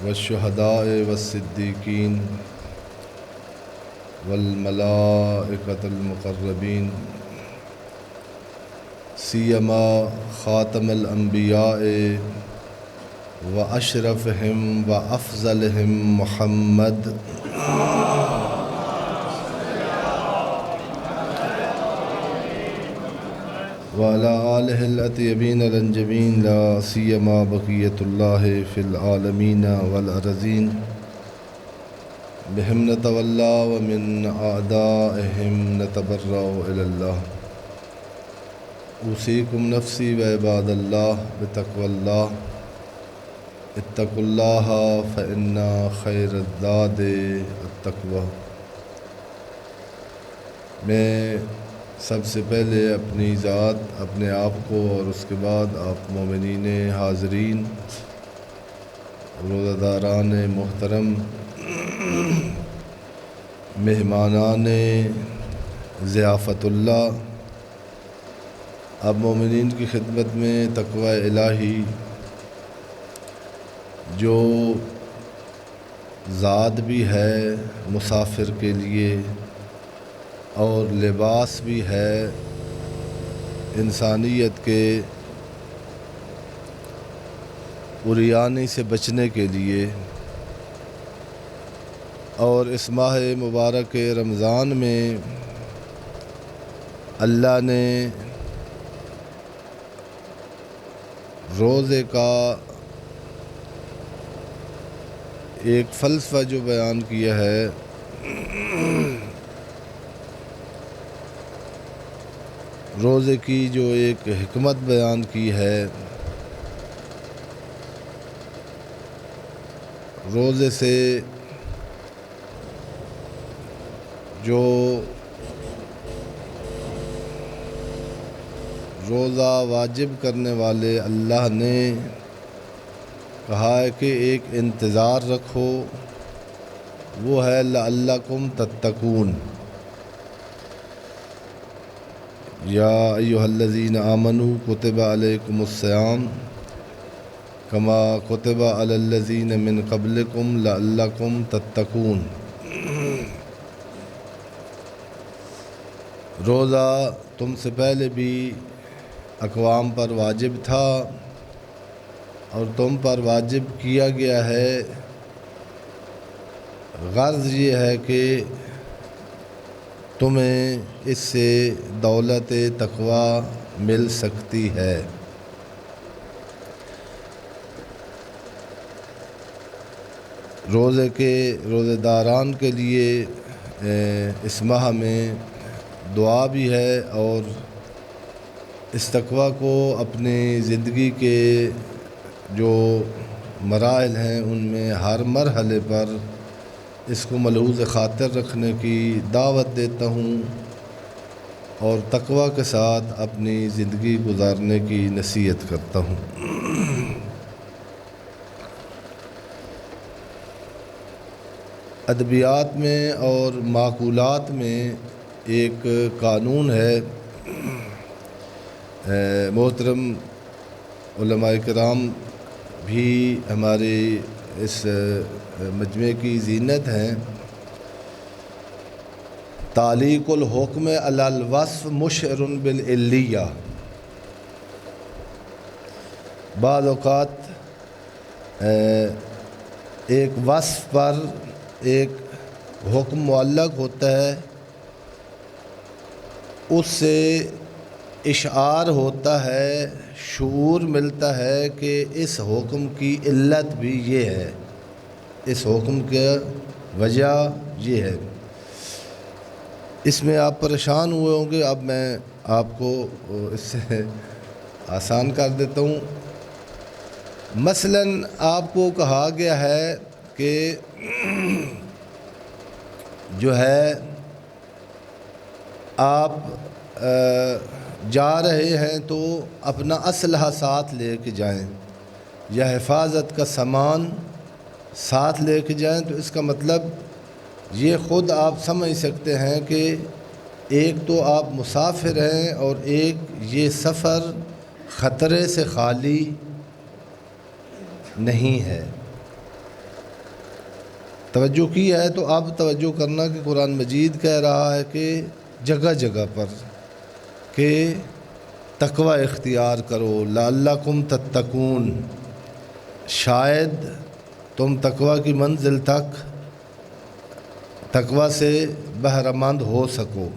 والشهداء والصديقين والملائكة المقربين سيما خاتم الأنبياء وأشرفهم وأفضلهم محمد وعلى آله الأطيبين الأنجبين لا سيما بقية الله في العالمين والأرضين بهم نتولى ومن أعدائهم نتبرأ إلى الله أوصيكم نفسي وعباد الله بتقوى الله اتقوا الله فإن خير الزاد التقوى۔ میں سب سے پہلے اپنی ذات، اپنے آپ کو اور اس کے بعد آپ مومنین حاضرین، روزہ داران محترم، مہمانان ضیافت اللہ، اب مومنین کی خدمت میں تقوی الہی جو زاد بھی ہے مسافر کے لیے اور لباس بھی ہے انسانیت کے عریانی سے بچنے کے لیے، اور اس ماہ مبارک رمضان میں اللہ نے روزے کا ایک فلسفہ جو بیان کیا ہے، روزے کی جو ایک حکمت بیان کی ہے، روزے سے جو روزہ واجب کرنے والے اللہ نے کہا ہے کہ ایک انتظار رکھو، وہ ہے لعلکم تتقون۔ یا ایھا الذین آمنوا کتب علیکم الصیام کما کتب علی الذین من قبلکم لعلکم تتقون۔ روزہ تم سے پہلے بھی اقوام پر واجب تھا اور تم پر واجب کیا گیا ہے، غرض یہ ہے کہ تمہیں اس سے دولت تقوی مل سکتی ہے۔ روزے داران کے لیے اس ماہ میں دعا بھی ہے، اور اس تقوی کو اپنی زندگی کے جو مراحل ہیں ان میں ہر مرحلے پر اس کو ملحوظ خاطر رکھنے کی دعوت دیتا ہوں، اور تقوی کے ساتھ اپنی زندگی گزارنے کی نصیحت کرتا ہوں۔ ادبیات میں اور معقولات میں ایک قانون ہے، محترم علماء کرام بھی ہمارے اس مجمع کی زینت ہیں، تعلیق الحکم علی الوصف مشعر بالعلیہ۔ بعض اوقات ایک وصف پر ایک حکم معلق ہوتا ہے، اس سے اشعار ہوتا ہے، شعور ملتا ہے کہ اس حکم کی علت بھی یہ ہے، اس حکم کی وجہ یہ ہے۔ اس میں آپ پریشان ہوئے ہوں گے، اب میں آپ کو اس سے آسان کر دیتا ہوں۔ مثلاً آپ کو کہا گیا ہے کہ جو ہے آپ جا رہے ہیں تو اپنا اسلحہ ساتھ لے کے جائیں، یا حفاظت کا سامان ساتھ لے کے جائیں، تو اس کا مطلب یہ خود آپ سمجھ سکتے ہیں کہ ایک تو آپ مسافر ہیں اور ایک یہ سفر خطرے سے خالی نہیں ہے۔ توجہ کی ہے تو اب توجہ کرنا کہ قرآن مجید کہہ رہا ہے کہ جگہ جگہ پر کہ تقوی اختیار کرو، لعلکم تتقون، شاید تم تقوی کی منزل تک تقوی سے بہرہ مند ہو سکو۔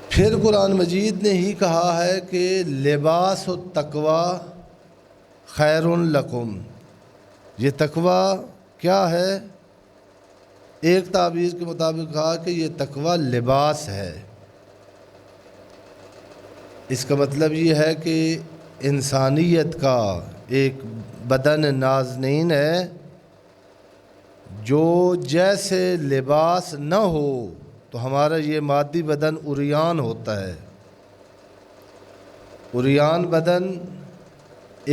پھر قرآن مجید نے ہی کہا ہے کہ لباس التقوی خیر لکم، یہ تقوی کیا ہے؟ ایک تعبیر کے مطابق کہا کہ یہ تقوی لباس ہے۔ اس کا مطلب یہ ہے کہ انسانیت کا ایک بدن نازنین ہے، جو جیسے لباس نہ ہو تو ہمارا یہ مادی بدن عریان ہوتا ہے۔ عریان بدن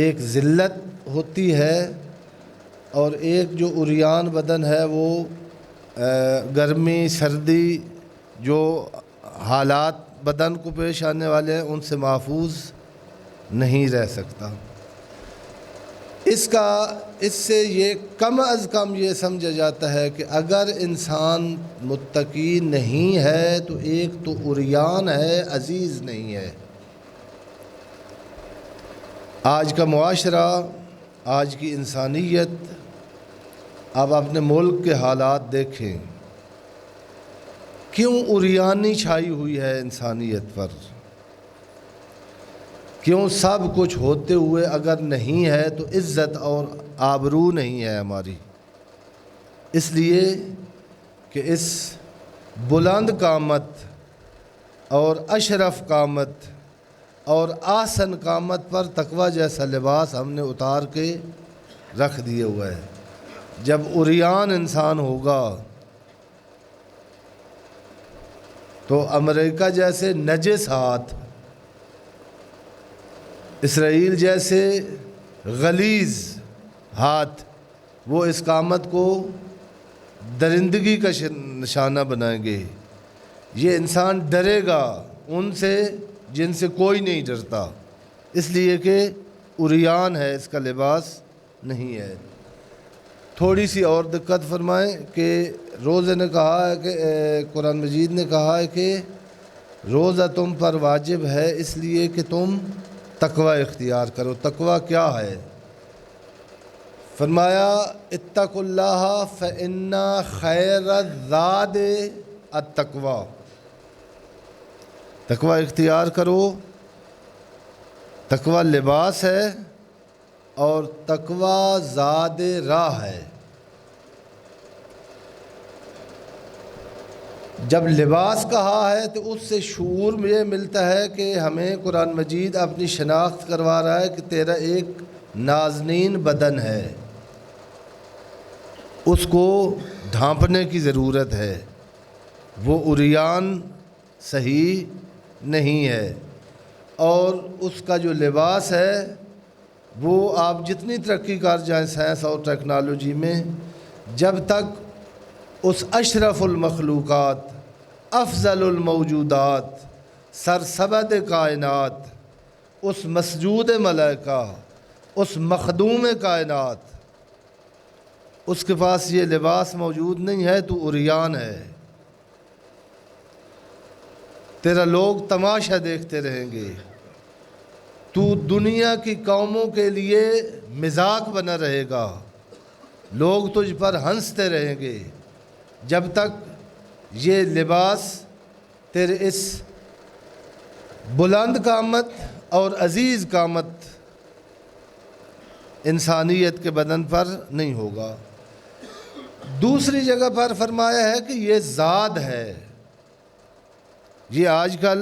ایک ذلت ہوتی ہے، اور ایک جو عریان بدن ہے وہ گرمی سردی جو حالات بدن کو پیش آنے والے ہیں ان سے محفوظ نہیں رہ سکتا۔ اس سے یہ کم از کم یہ سمجھا جاتا ہے کہ اگر انسان متقی نہیں ہے تو ایک تو عریان ہے، عزیز نہیں ہے۔ آج کا معاشرہ، آج کی انسانیت، اب اپنے ملک کے حالات دیکھیں، کیوں عریانی چھائی ہوئی ہے انسانیت پر؟ کیوں سب کچھ ہوتے ہوئے اگر نہیں ہے تو عزت اور آبرو نہیں ہے ہماری؟ اس لیے کہ اس بلند قامت اور اشرف قامت اور آسن قامت پر تقوی جیسا لباس ہم نے اتار کے رکھ دیے ہوا ہے۔ جب عریان انسان ہوگا تو امریکہ جیسے نجس ہاتھ، اسرائیل جیسے غلیظ ہاتھ، وہ اس قامت کو درندگی کا نشانہ بنائیں گے۔ یہ انسان ڈرے گا ان سے جن سے کوئی نہیں ڈرتا، اس لیے کہ عریان ہے، اس کا لباس نہیں ہے۔ تھوڑی سی اور دقت فرمائیں کہ روزے نے کہا ہے کہ قرآن مجید نے کہا ہے کہ روزہ تم پر واجب ہے اس لیے کہ تم تقوی اختیار کرو۔ تقوی کیا ہے؟ فرمایا اتقوا اللہ فإن خیر الزاد التقوی، تقوی اختیار کرو۔ تقوی لباس ہے اور تقوی زاد راہ ہے۔ جب لباس کہا ہے تو اس سے شعور یہ ملتا ہے کہ ہمیں قرآن مجید اپنی شناخت کروا رہا ہے کہ تیرا ایک نازنین بدن ہے، اس کو ڈھانپنے کی ضرورت ہے، وہ عریان صحیح نہیں ہے۔ اور اس کا جو لباس ہے وہ آپ جتنی ترقی کر جائیں سائنس اور ٹیکنالوجی میں، جب تک اس اشرف المخلوقات، افضل الموجودات، سرسبد کائنات، اس مسجود ملائکہ، اس مخدوم کائنات، اس کے پاس یہ لباس موجود نہیں ہے تو عریان ہے۔ تیرا لوگ تماشا دیکھتے رہیں گے، تو دنیا کی قوموں کے لیے مذاق بنا رہے گا، لوگ تجھ پر ہنستے رہیں گے جب تک یہ لباس تیرے اس بلند قامت اور عزیز قامت انسانیت کے بدن پر نہیں ہوگا۔ دوسری جگہ پر فرمایا ہے کہ یہ زاد ہے۔ یہ آج کل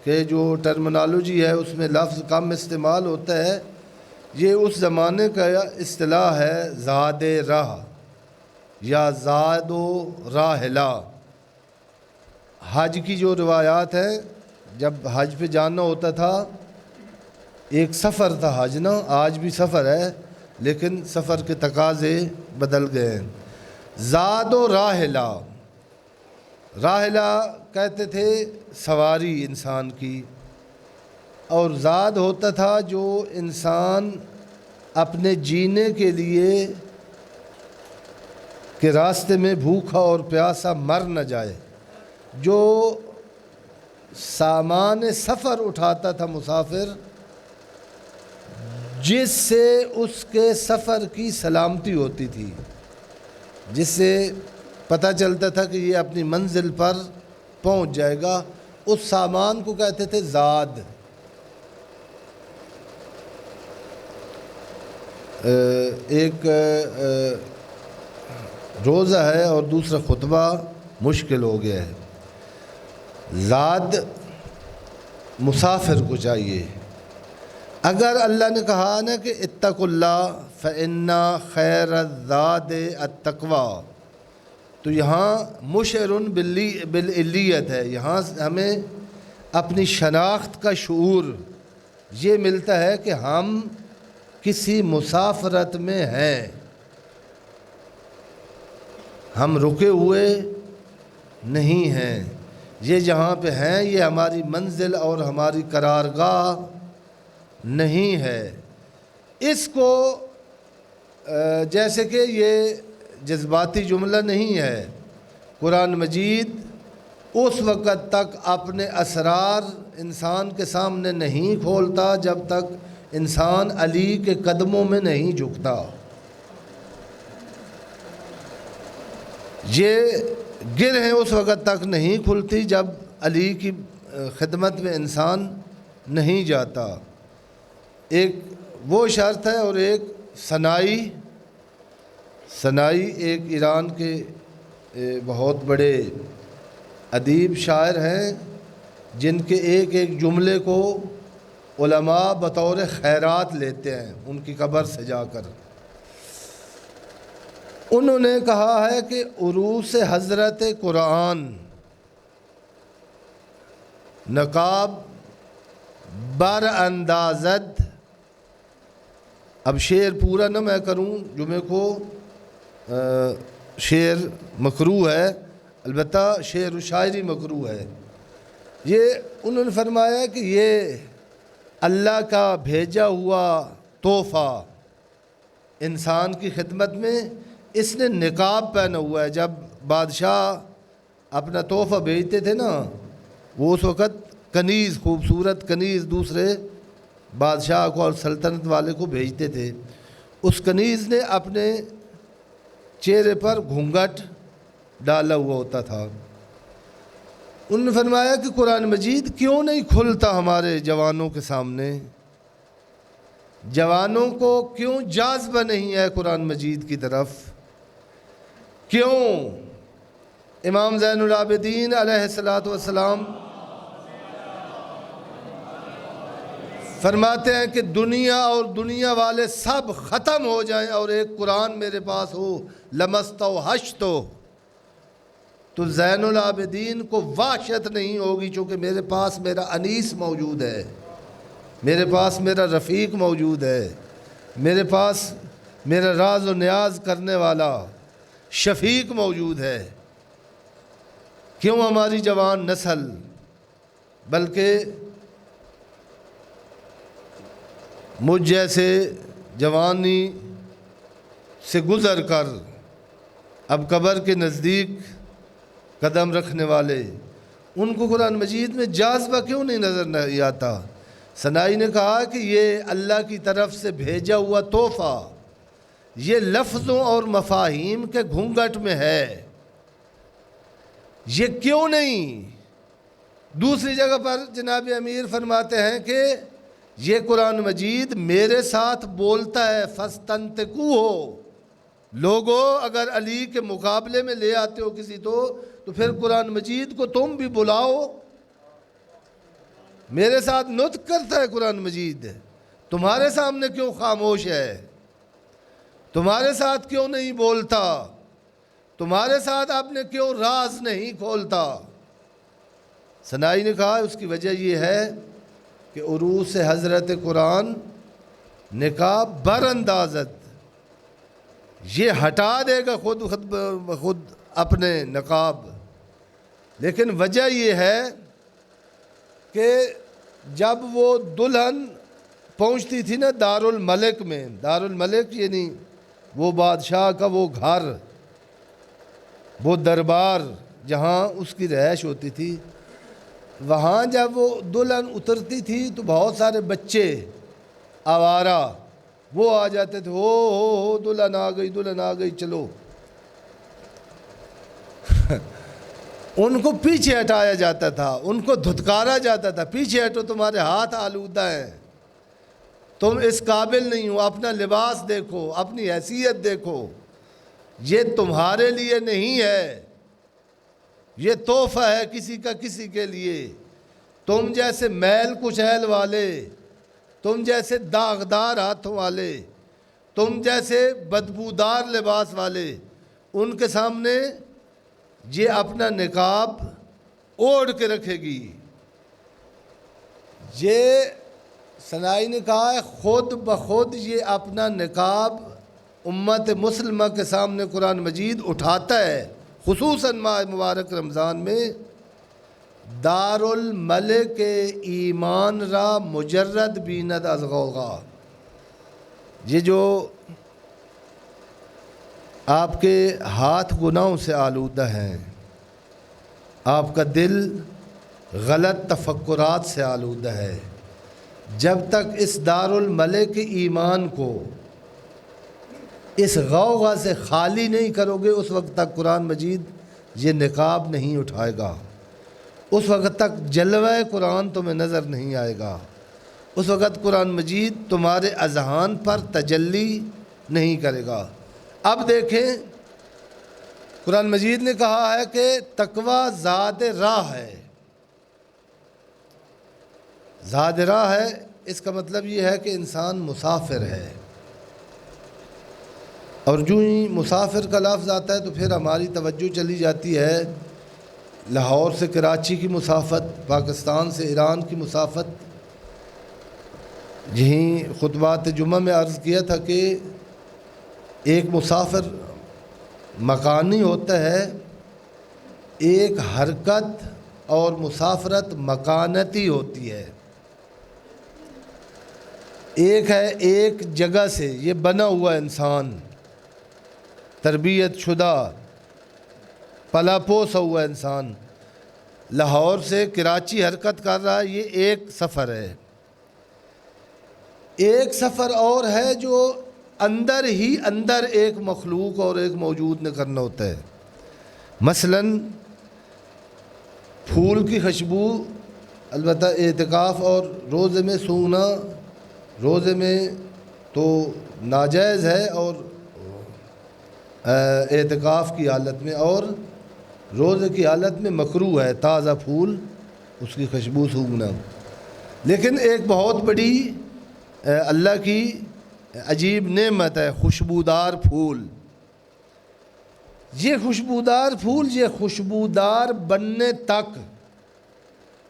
کہ جو ٹرمنالوجی ہے اس میں لفظ کم استعمال ہوتا ہے، یہ اس زمانے کا اصطلاح ہے زاد راہ یا زاد و راحلہ۔ حج کی جو روایات ہیں، جب حج پہ جانا ہوتا تھا، ایک سفر تھا حج نا، آج بھی سفر ہے لیکن سفر کے تقاضے بدل گئے ہیں۔ زاد و راحلہ، راحلہ کہتے تھے سواری انسان کی، اور زاد ہوتا تھا جو انسان اپنے جینے کے لیے کہ راستے میں بھوکا اور پیاسا مر نہ جائے۔ جو سامان سفر اٹھاتا تھا مسافر، جس سے اس کے سفر کی سلامتی ہوتی تھی، جس سے پتہ چلتا تھا کہ یہ اپنی منزل پر پہنچ جائے گا، اس سامان کو کہتے تھے زاد۔ ایک روزہ ہے اور دوسرا خطبہ مشکل ہو گیا ہے۔ زاد مسافر کو چاہیے۔ اگر اللہ نے کہا نا کہ اتقوا اللہ فإن خیر الزاد التقوی، تو یہاں مشعر بالعلیت ہے، یہاں ہمیں اپنی شناخت کا شعور یہ ملتا ہے کہ ہم کسی مسافرت میں ہیں، ہم رکے ہوئے نہیں ہیں، یہ جہاں پہ ہیں یہ ہماری منزل اور ہماری قرارگاہ نہیں ہے۔ اس کو جیسے کہ یہ جذباتی جملہ نہیں ہے، قرآن مجید اس وقت تک اپنے اسرار انسان کے سامنے نہیں کھولتا جب تک انسان علی کے قدموں میں نہیں جھکتا۔ یہ گرہیں اس وقت تک نہیں کھلتی جب علی کی خدمت میں انسان نہیں جاتا۔ ایک وہ شرط ہے اور ایک ثنائی ایک ایران کے بہت بڑے ادیب شاعر ہیں جن کے ایک ایک جملے کو علماء بطور خیرات لیتے ہیں ان کی قبر سے جا کر۔ انہوں نے کہا ہے کہ عروس حضرت قرآن نقاب بر اندازد، اب شعر پورا نہ میں کروں، جمعے کو شعر مکروہ ہے، البتہ شعر و شاعری مکروہ ہے۔ یہ انہوں نے فرمایا کہ یہ اللہ کا بھیجا ہوا تحفہ انسان کی خدمت میں، اس نے نقاب پہنا ہوا ہے۔ جب بادشاہ اپنا تحفہ بھیجتے تھے نا، وہ اس وقت کنیز، خوبصورت کنیز دوسرے بادشاہ کو اور سلطنت والے کو بھیجتے تھے۔ اس کنیز نے اپنے چہرے پر گھونگھٹ ڈالا ہوا ہوتا تھا۔ انہوں نے فرمایا کہ قرآن مجید کیوں نہیں کھلتا ہمارے جوانوں کے سامنے، جوانوں کو کیوں جاذبہ نہیں ہے قرآن مجید کی طرف؟ کیوں؟ امام زین العابدین علیہ السلام فرماتے ہیں کہ دنیا اور دنیا والے سب ختم ہو جائیں اور ایک قرآن میرے پاس ہو، لمستوحشت ہو، تو زین العابدین کو وحشت نہیں ہوگی، چونکہ میرے پاس میرا انیس موجود ہے، میرے پاس میرا رفیق موجود ہے، میرے پاس میرا راز و نیاز کرنے والا شفیق موجود ہے۔ کیوں ہماری جوان نسل بلکہ مجھ جیسے جوانی سے گزر کر اب قبر کے نزدیک قدم رکھنے والے، ان کو قرآن مجید میں جاذبہ کیوں نہیں نظر نہیں آتا؟ ثنائی نے کہا کہ یہ اللہ کی طرف سے بھیجا ہوا تحفہ یہ لفظوں اور مفاہیم کے گھونگھٹ میں ہے، یہ کیوں نہیں؟ دوسری جگہ پر جناب امیر فرماتے ہیں کہ یہ قرآن مجید میرے ساتھ بولتا ہے، فَاسْتَنْتِقُوهُ، لوگو اگر علی کے مقابلے میں لے آتے ہو کسی تو پھر قرآن مجید کو تم بھی بلاؤ، میرے ساتھ نطق کرتا ہے قرآن مجید، تمہارے سامنے کیوں خاموش ہے؟ تمہارے ساتھ کیوں نہیں بولتا؟ تمہارے ساتھ آپ نے کیوں راز نہیں کھولتا؟ ثنائی نے کہا اس کی وجہ یہ ہے کہ عروس حضرت قرآن نقاب بر اندازت، یہ ہٹا دے گا خود اپنے نقاب، لیکن وجہ یہ ہے کہ جب وہ دلہن پہنچتی تھی نا دارالملک میں، دارالملک یعنی وہ بادشاہ کا وہ گھر، وہ دربار جہاں اس کی رہائش ہوتی تھی، وہاں جب وہ دلہن اترتی تھی تو بہت سارے بچے آوارہ وہ آ جاتے تھے، ہو دلہن آ گئی، دلہن آ گئی، چلو ان کو پیچھے ہٹایا جاتا تھا، ان کو دھتکارا جاتا تھا، پیچھے ہٹو، تمہارے ہاتھ آلودہ ہیں، تم اس قابل نہیں ہو، اپنا لباس دیکھو، اپنی حیثیت دیکھو، یہ تمہارے لیے نہیں ہے، یہ تحفہ ہے کسی کا کسی کے لیے، تم جیسے میل کچیل والے، تم جیسے داغدار ہاتھوں والے، تم جیسے بدبودار لباس والے ان کے سامنے یہ اپنا نقاب اوڑھ کے رکھے گی۔ یہ سنائی نے کہا ہے خود بخود یہ اپنا نقاب امت مسلمہ کے سامنے قرآن مجید اٹھاتا ہے، خصوصاً ماہ مبارک رمضان میں، دارالملک ایمان را مجرد بیند از غوغا۔ یہ جو آپ کے ہاتھ گناہوں سے آلودہ ہیں، آپ کا دل غلط تفکرات سے آلودہ ہے، جب تک اس دارالملک ایمان کو اس غوغا سے خالی نہیں کرو گے اس وقت تک قرآن مجید یہ نقاب نہیں اٹھائے گا، اس وقت تک جلوہ قرآن تمہیں نظر نہیں آئے گا، اس وقت قرآن مجید تمہارے اذہان پر تجلی نہیں کرے گا۔ اب دیکھیں قرآن مجید نے کہا ہے کہ تقوی زاد راہ ہے، زاد راہ ہے، اس کا مطلب یہ ہے کہ انسان مسافر ہے، اور جو ہی مسافر کا لفظ آتا ہے تو پھر ہماری توجہ چلی جاتی ہے لاہور سے کراچی کی مسافت، پاکستان سے ایران کی مسافت۔ یہیں خطبات جمعہ میں عرض کیا تھا کہ ایک مسافر مکانی ہوتا ہے، ایک حرکت اور مسافرت مکانتی ہوتی ہے۔ ایک ہے ایک جگہ سے یہ بنا ہوا انسان، تربیت شدہ پلا پوس ہوا انسان لاہور سے کراچی حرکت کر رہا ہے، یہ ایک سفر ہے۔ ایک سفر اور ہے جو اندر ہی اندر ایک مخلوق اور ایک موجود نے کرنا ہوتا ہے۔ مثلاً پھول کی خوشبو، البتہ اعتکاف اور روزے میں سونگھنا، روزے میں تو ناجائز ہے اور اعتکاف کی حالت میں، اور روزے کی حالت میں مکروہ ہے تازہ پھول اس کی خوشبو سونگھنا۔ لیکن ایک بہت بڑی اللہ کی عجیب نعمت ہے خوشبودار پھول۔ یہ خوشبودار پھول، یہ خوشبودار بننے تک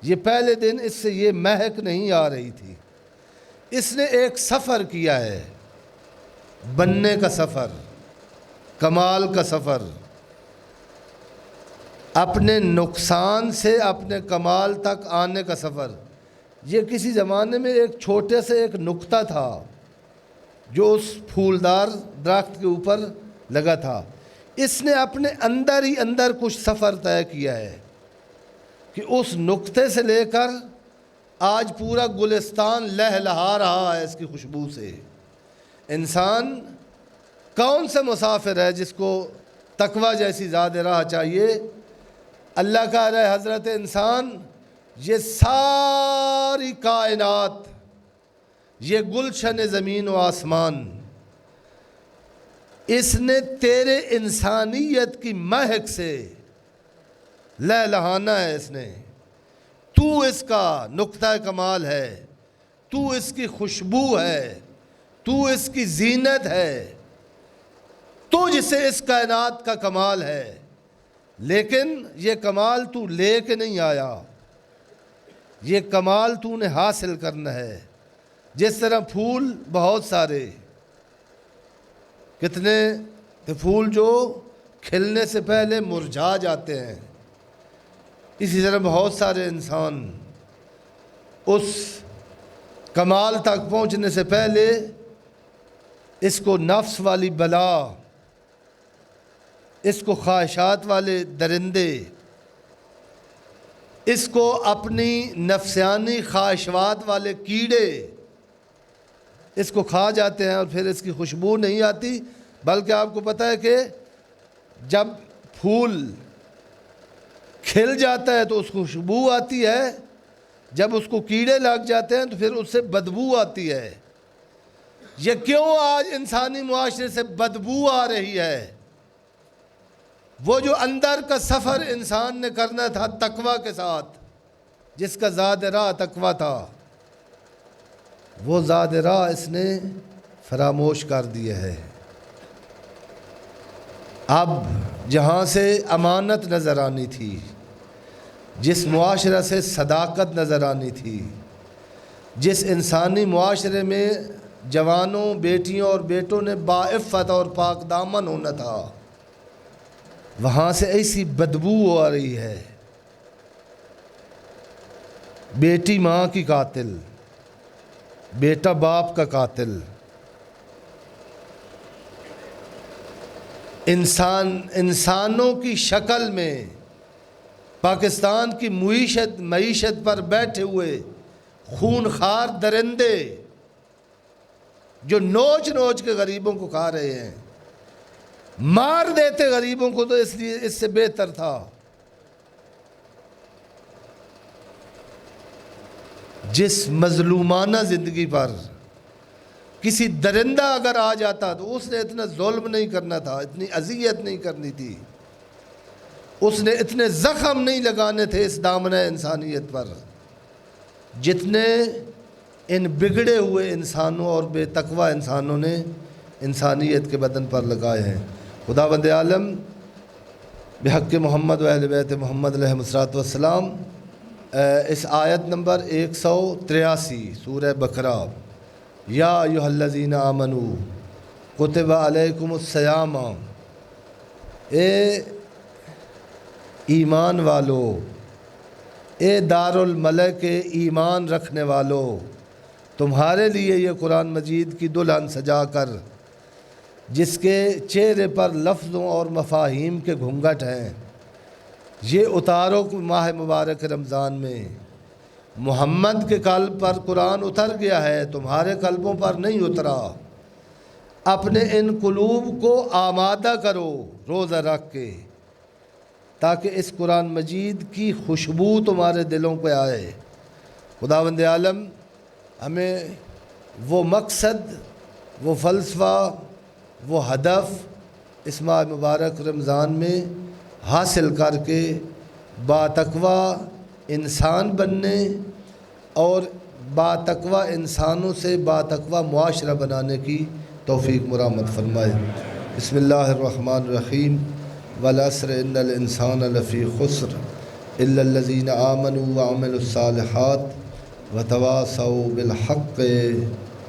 یہ پہلے دن اس سے یہ مہک نہیں آ رہی تھی، اس نے ایک سفر کیا ہے، بننے کا سفر، کمال کا سفر، اپنے نقصان سے اپنے کمال تک آنے کا سفر۔ یہ کسی زمانے میں ایک چھوٹے سے ایک نقطہ تھا جو اس پھولدار درخت کے اوپر لگا تھا، اس نے اپنے اندر ہی اندر کچھ سفر طے کیا ہے کہ اس نقطے سے لے کر آج پورا گلستان لہلہا رہا ہے اس کی خوشبو سے۔ انسان کون سے مسافر ہے جس کو تقوی جیسی زاد راہ چاہیے؟ اللہ کا رہے حضرت انسان، یہ ساری کائنات، یہ گلشن زمین و آسمان، اس نے تیرے انسانیت کی مہک سے لہلہانا ہے، اس نے، تو اس کا نقطہ کمال ہے، تو اس کی خوشبو ہے، تو اس کی زینت ہے، تو جسے اس کائنات کا کمال ہے۔ لیکن یہ کمال تو لے کے نہیں آیا، یہ کمال تو نے حاصل کرنا ہے۔ جس طرح پھول بہت سارے، کتنے پھول جو کھلنے سے پہلے مرجھا جاتے ہیں، اسی طرح بہت سارے انسان اس کمال تک پہنچنے سے پہلے اس کو نفس والی بلا، اس کو خواہشات والے درندے، اس کو اپنی نفسیانی خواہشات والے کیڑے اس کو کھا جاتے ہیں، اور پھر اس کی خوشبو نہیں آتی، بلکہ آپ کو پتہ ہے کہ جب پھول کھل جاتا ہے تو اس کو خوشبو آتی ہے، جب اس کو کیڑے لگ جاتے ہیں تو پھر اس سے بدبو آتی ہے۔ یہ کیوں آج انسانی معاشرے سے بدبو آ رہی ہے؟ وہ جو اندر کا سفر انسان نے کرنا تھا تقویٰ کے ساتھ، جس کا زاد راہ تقویٰ تھا، وہ زاد راہ اس نے فراموش کر دیا ہے۔ اب جہاں سے امانت نظر آنی تھی، جس معاشرہ سے صداقت نظر آنی تھی، جس انسانی معاشرے میں جوانوں، بیٹیوں اور بیٹوں نے باعفت اور پاک دامن ہونا تھا، وہاں سے ایسی بدبو آ رہی ہے۔ بیٹی ماں کی قاتل، بیٹا باپ کا قاتل، انسانوں کی شکل میں پاکستان کی معیشت پر بیٹھے ہوئے خونخوار درندے جو نوچ نوچ کے غریبوں کو کھا رہے ہیں، مار دیتے غریبوں کو، تو اس لیے اس سے بہتر تھا جس مظلومانہ زندگی پر کسی درندہ اگر آ جاتا تو اس نے اتنا ظلم نہیں کرنا تھا، اتنی اذیت نہیں کرنی تھی، اس نے اتنے زخم نہیں لگانے تھے اس دامنہ انسانیت پر جتنے ان بگڑے ہوئے انسانوں اور بے تقوی انسانوں نے انسانیت کے بدن پر لگائے ہیں۔ خداوند عالم بحق محمد و اہل بیت محمد علیہ الصلوۃ والسلام اس آیت نمبر 183 سورہ بقرہ، یا ایھا الذین آمنوا کتب علیکم الصیام، اے ایمان والو، اے دار الملک کے ایمان رکھنے والو، تمہارے لیے یہ قرآن مجید کی دلہن سجا کر جس کے چہرے پر لفظوں اور مفاہیم کے گھونگھٹ ہیں، یہ اتارو ماہ مبارک رمضان میں محمد کے قلب پر قرآن اتر گیا ہے، تمہارے قلبوں پر نہیں اترا، اپنے ان قلوب کو آمادہ کرو روزہ رکھ کے، تاکہ اس قرآن مجید کی خوشبو تمہارے دلوں پہ آئے۔ خداوند عالم ہمیں وہ مقصد، وہ فلسفہ، وہ ہدف اس ماہ مبارک رمضان میں حاصل کر کے باتقوی انسان بننے اور باتقوی انسانوں سے باتقوی معاشرہ بنانے کی توفیق مرحمت فرمائے۔ بسم اللہ الرحمن الرحیم، والعصر ان الانسان لفی خسر الا الذین آمنوا وعملوا الصالحات وتواصوا بالحق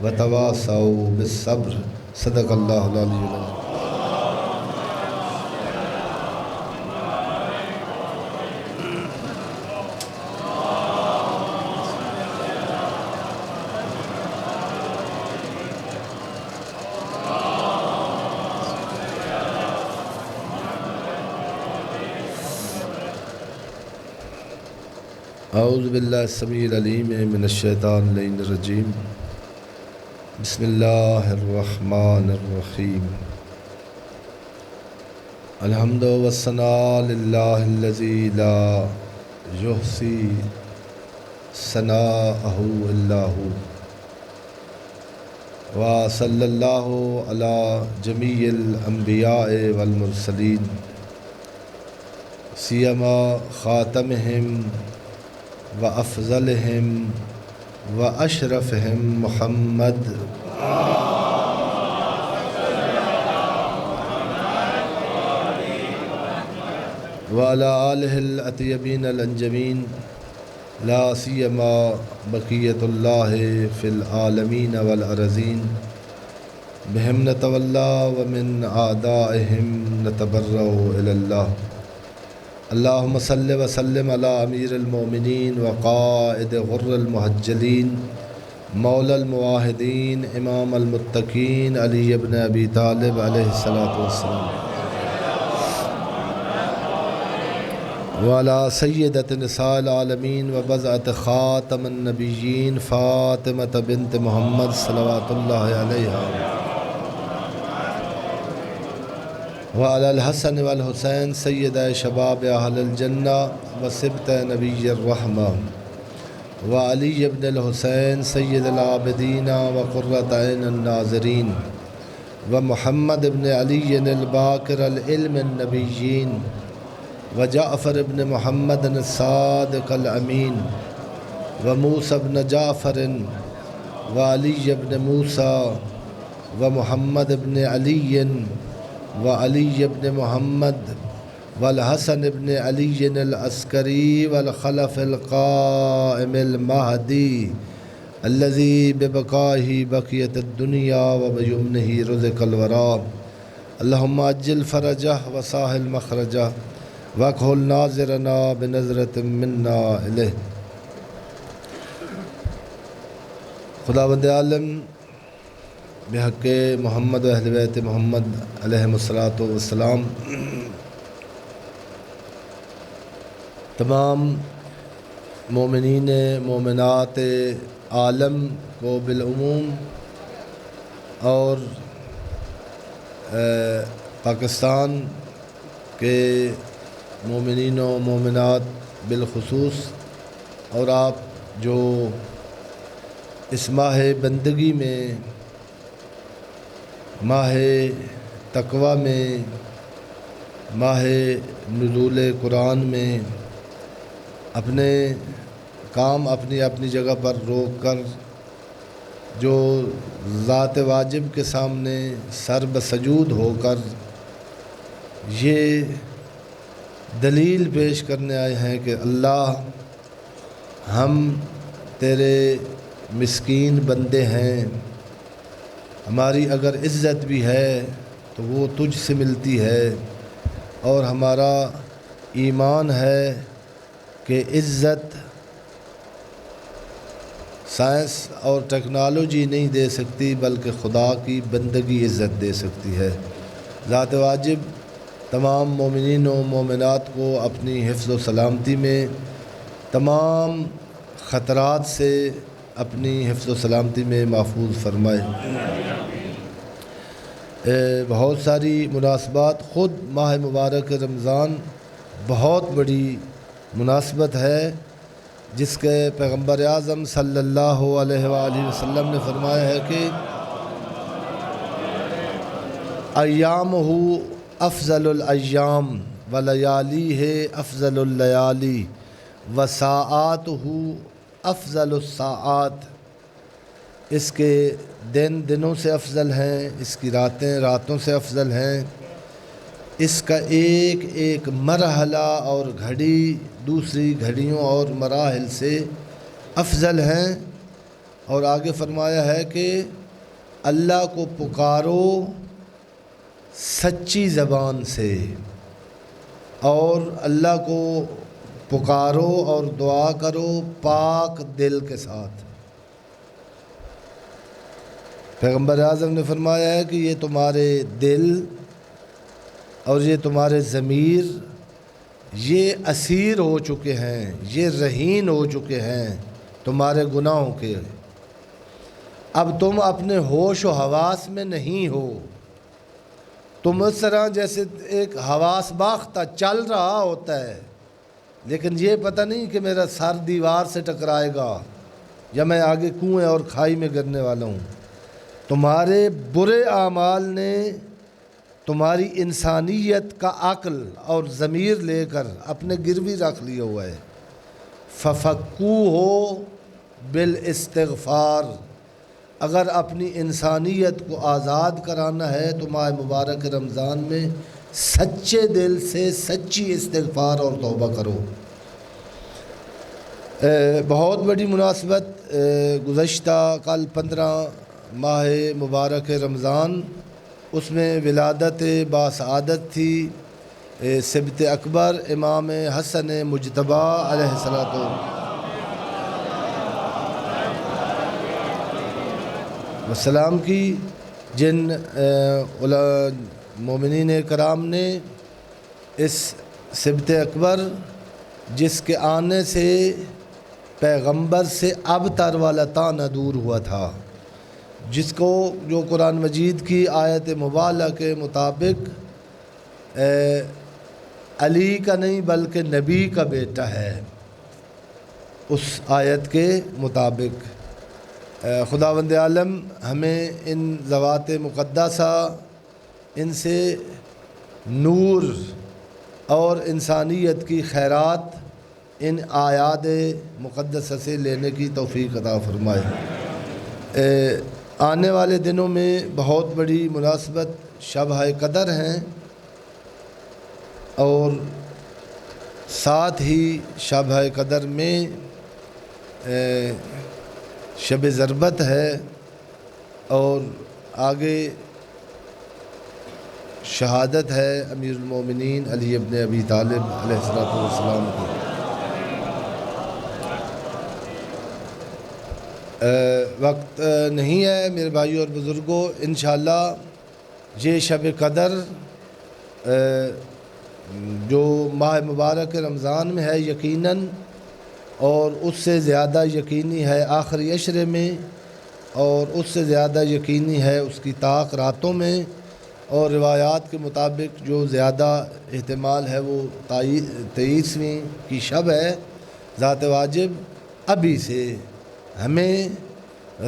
وتواصوا بالصبر، صدق اللہ العلی العظیم۔ اعوذ باللہ السمیع العلیم من الشیطان اللعین الرجیم، بسم اللہ الرحمن الرحیم، الحمد والثناء للہ الذی لا یحصی ثناءہ الا ہو، وصلی اللہ علی جمیع الانبیاء والمرسلین، سیما خاتمہم وافضلہم واشرفہم محمد وعلی آلہ الاطیبین الانجمین، لا سیما بقیۃ اللہ فی العالمین والارضین، بہم نتولا ومن اعدائہم نتبرأ الی اللہ، اللہم صلی وسلم علی امیر المومنین وقائد غر المحجلین مولا المواحدین امام المتقین علی ابن ابی طالب علیہ الصلاۃ والسلام وعلی سیدۃ نساء العالمین وبضعۃ خاتم النبیین فاطمۃ بنت محمد صلوات اللہ علیہا وعلی الحسن والحسین سیدہ شباب اہل الجنہ وصبط نبی الرحمہ وعلی ابن الحسین سید العابدین وقرۃ عین الناظرین ومحمد ابن علی الباقر العلم النبیین وجعفر ابن محمد الصادق الامین وموسیٰ ابن جعفر وعلی ابن موسیٰ ومحمد ابن علی وعلی ابن محمد والحسن ابن علی العسکری والخلف القائم المہدی الذي ببقائه بقیت الدنیا وبیمنہ رزق الورا اللہم عجل فرجہ وساہل مخرجہ وَاكْحُلْ نَاظِرَنَا بِنَظْرَةٍ مِنَّا إِلَيْهِ۔ خداوند عالم بحق محمد و اہل بیت محمد علیہم الصلاۃ والسلام تمام مومنین مومنات عالم کو بالعموم اور پاکستان کے مومنین و مومنات بالخصوص اور آپ جو اس ماہ بندگی میں ماہ تقویٰ میں ماہ نزول قرآن میں اپنے کام اپنی اپنی جگہ پر روک کر جو ذات واجب کے سامنے سر بسجود ہو کر یہ دلیل پیش کرنے آئے ہیں کہ اللہ ہم تیرے مسکین بندے ہیں، ہماری اگر عزت بھی ہے تو وہ تجھ سے ملتی ہے، اور ہمارا ایمان ہے کہ عزت سائنس اور ٹیکنالوجی نہیں دے سکتی بلکہ خدا کی بندگی عزت دے سکتی ہے۔ ذات واجب تمام مومنین و مومنات کو اپنی حفظ و سلامتی میں تمام خطرات سے اپنی حفظ و سلامتی میں محفوظ فرمائے۔ بہت ساری مناسبات، خود ماہ مبارک رمضان بہت بڑی مناسبت ہے جس کے پیغمبر اعظم صلی اللہ علیہ وآلہ وسلم نے فرمایا ہے کہ ایامہ افضل الایام ولیالیہ افضل اللیالی وساعاتہ افضل الساعات، اس کے دن دنوں سے افضل ہیں، اس کی راتیں راتوں سے افضل ہیں، اس کا ایک ایک مرحلہ اور گھڑی دوسری گھڑیوں اور مراحل سے افضل ہیں۔ اور آگے فرمایا ہے کہ اللہ کو پکارو سچی زبان سے، اور اللہ کو پکارو اور دعا کرو پاک دل کے ساتھ۔ پیغمبر اعظم نے فرمایا ہے کہ یہ تمہارے دل اور یہ تمہارے ضمیر یہ اسیر ہو چکے ہیں، یہ رہین ہو چکے ہیں تمہارے گناہوں کے۔ اب تم اپنے ہوش و حواس میں نہیں ہو، تم اس طرح جیسے ایک حواس باختہ چل رہا ہوتا ہے، لیکن یہ پتہ نہیں کہ میرا سر دیوار سے ٹکرائے گا یا میں آگے کنویں اور کھائی میں گرنے والا ہوں۔ تمہارے برے اعمال نے تمہاری انسانیت کا عقل اور ضمیر لے کر اپنے گروی رکھ لیا ہوا ہے۔ فَفَكُّوهُ بِالْإِسْتِغْفَارِ، اگر اپنی انسانیت کو آزاد کرانا ہے تو ماہ مبارک رمضان میں سچے دل سے سچی استغفار اور توبہ کرو۔ بہت بڑی مناسبت گزشتہ کل 15 ماہ مبارک رمضان، اس میں ولادت باسعادت تھی سبت اکبر امام حسن مجتبیٰ علیہ الصلوۃ والسلام کی، جن مومنین کرام نے اس سبت اکبر جس کے آنے سے پیغمبر سے اب تر والا تانا دور ہوا تھا، جس کو جو قرآن مجید کی آیت مبالغہ کے مطابق علی کا نہیں بلکہ نبی کا بیٹا ہے، اس آیت کے مطابق خداوند عالم ہمیں ان ذوات مقدسہ، ان سے نور اور انسانیت کی خیرات ان آیات مقدسہ سے لینے کی توفیق عطا فرمائے۔ آنے والے دنوں میں بہت بڑی مناسبت شب قدر ہیں، اور ساتھ ہی شب قدر میں شب ضربت ہے، اور آگے شہادت ہے امیر المومنین علی ابن ابی طالب علیہ السلام کی۔ وقت نہیں ہے میرے بھائیوں اور بزرگوں، انشاءاللہ یہ شب قدر جو ماہ مبارک رمضان میں ہے یقیناً، اور اس سے زیادہ یقینی ہے آخری عشرے میں، اور اس سے زیادہ یقینی ہے اس کی طاق راتوں میں، اور روایات کے مطابق جو زیادہ احتمال ہے وہ 23ویں کی شب ہے۔ ذات واجب ابھی سے ہمیں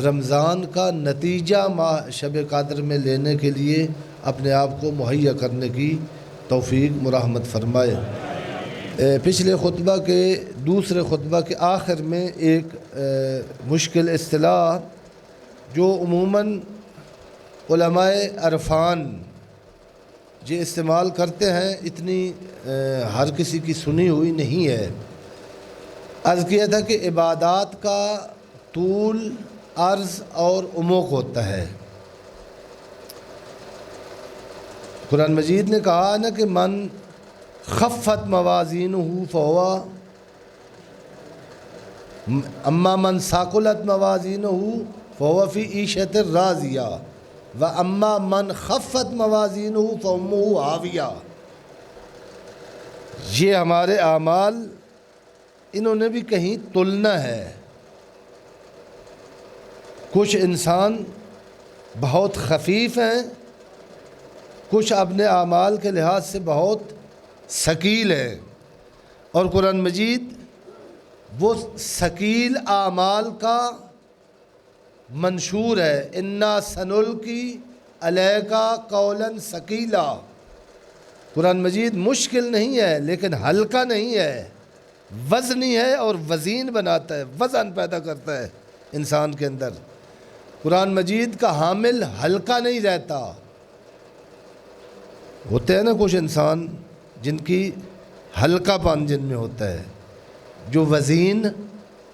رمضان کا نتیجہ ماہ شب قدر میں لینے کے لیے اپنے آپ کو مہیا کرنے کی توفیق مرحمت فرمائے۔ پچھلے خطبہ کے دوسرے خطبہ کے آخر میں ایک مشکل اصطلاح جو عموماً علماء عرفان یہ استعمال کرتے ہیں، اتنی ہر کسی کی سنی ہوئی نہیں ہے۔ عرض کیا تھا کہ عبادات کا طول، عرض اور عمق ہوتا ہے۔ قرآن مجید نے کہا نا کہ من خفت موازینہ فہو اما من ثقلت موازینہ فہو فی عیشۃ راضیہ و اما من خفت موازینہ فامہ ہاویہ۔ یہ ہمارے اعمال انہوں نے بھی کہیں تلنا ہے۔ کچھ انسان بہت خفیف ہیں، کچھ اپنے اعمال کے لحاظ سے بہت ثقیل ہیں، اور قرآن مجید وہ ثقیل اعمال کا منشور ہے۔ انا سنلقی علیک قولا ثقیلا۔ قرآن مجید مشکل نہیں ہے لیکن ہلکا نہیں ہے، وزنی ہے اور وزین بناتا ہے، وزن پیدا کرتا ہے انسان کے اندر۔ قرآن مجید کا حامل ہلکا نہیں رہتا۔ ہوتے ہیں نا کچھ انسان جن کی ہلکا پن جن میں ہوتا ہے، جو وزین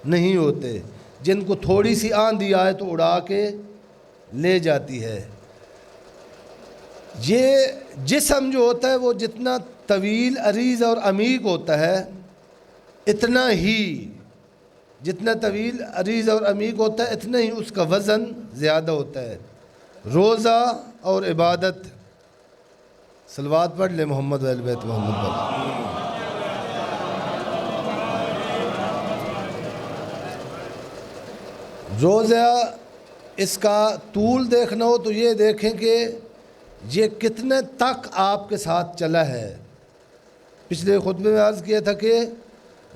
نہیں ہوتے، جن کو تھوڑی سی آندھی آئے تو اڑا کے لے جاتی ہے۔ یہ جسم جو ہوتا ہے وہ جتنا طویل، عریض اور عمیق ہوتا ہے، اتنا ہی جتنا طویل، عریض اور عمیق ہوتا ہے اتنا ہی اس کا وزن زیادہ ہوتا ہے۔ روزہ اور عبادت، صلوات پڑھ لے محمد و اہل بیت محمد پر۔ روزہ اس کا طول دیکھنا ہو تو یہ دیکھیں کہ یہ کتنے تک آپ کے ساتھ چلا ہے۔ پچھلے خطبے میں عرض کیا تھا کہ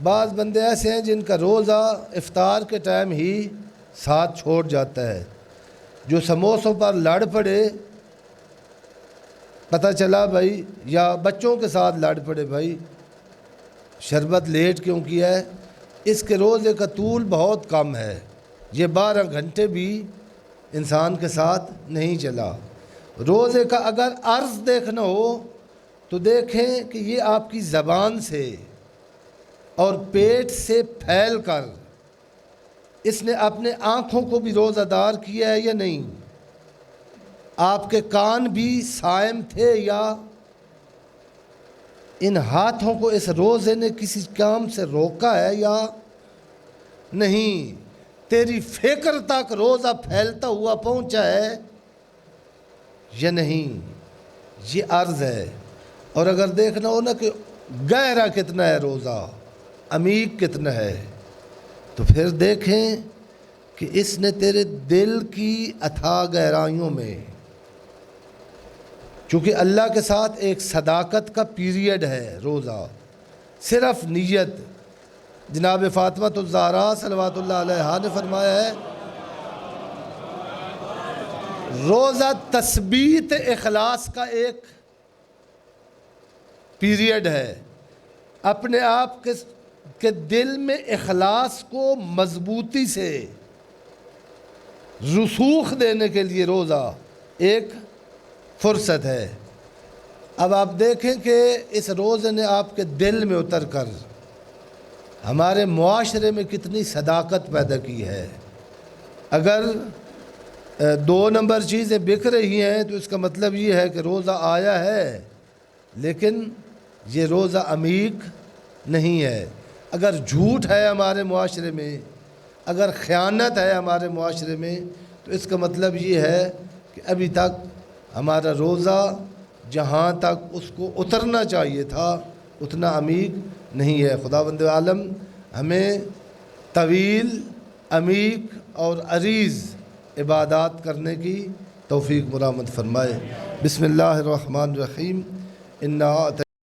بعض بندے ایسے ہیں جن کا روزہ افطار کے ٹائم ہی ساتھ چھوڑ جاتا ہے، جو سموسوں پر لڑ پڑے، پتہ چلا بھائی، یا بچوں کے ساتھ لڑ پڑے، بھائی شربت لیٹ کیوں کیا ہے، اس کے روزے کا طول بہت کم ہے، یہ 12 گھنٹے بھی انسان کے ساتھ نہیں چلا۔ روزے کا اگر عرض دیکھنا ہو تو دیکھیں کہ یہ آپ کی زبان سے اور پیٹ سے پھیل کر اس نے اپنے آنکھوں کو بھی روزہ دار کیا ہے یا نہیں، آپ کے کان بھی صائم تھے، یا ان ہاتھوں کو اس روزے نے کسی کام سے روکا ہے یا نہیں۔ تیری فکر تک روزہ پھیلتا ہوا پہنچا ہے یا نہیں، یہ عرض ہے۔ اور اگر دیکھنا ہو نا کہ گہرا کتنا ہے روزہ، عمیق کتنا ہے، تو پھر دیکھیں کہ اس نے تیرے دل کی اتھاہ گہرائیوں میں، چونکہ اللہ کے ساتھ ایک صداقت کا پیریڈ ہے روزہ، صرف نیت۔ جناب فاطمہ الزہرا صلوات اللہ علیہا نے فرمایا ہے روزہ تثبیت اخلاص کا ایک پیریڈ ہے، اپنے آپ کے دل میں اخلاص کو مضبوطی سے رسوخ دینے کے لیے روزہ ایک فرصت ہے۔ اب آپ دیکھیں کہ اس روزے نے آپ کے دل میں اتر کر ہمارے معاشرے میں کتنی صداقت پیدا کی ہے۔ اگر 2 نمبر چیزیں بک رہی ہیں تو اس کا مطلب یہ ہے کہ روزہ آیا ہے، لیکن یہ روزہ عمیق نہیں ہے۔ اگر جھوٹ ہے ہمارے معاشرے میں، اگر خیانت ہے ہمارے معاشرے میں، تو اس کا مطلب یہ ہے کہ ابھی تک ہمارا روزہ جہاں تک اس کو اترنا چاہیے تھا اتنا عمیق نہیں ہے۔ خداوند عالم ہمیں طویل، عمیق اور عریض عبادات کرنے کی توفیق مرامت فرمائے۔ بسم اللہ الرحمن الرحیم۔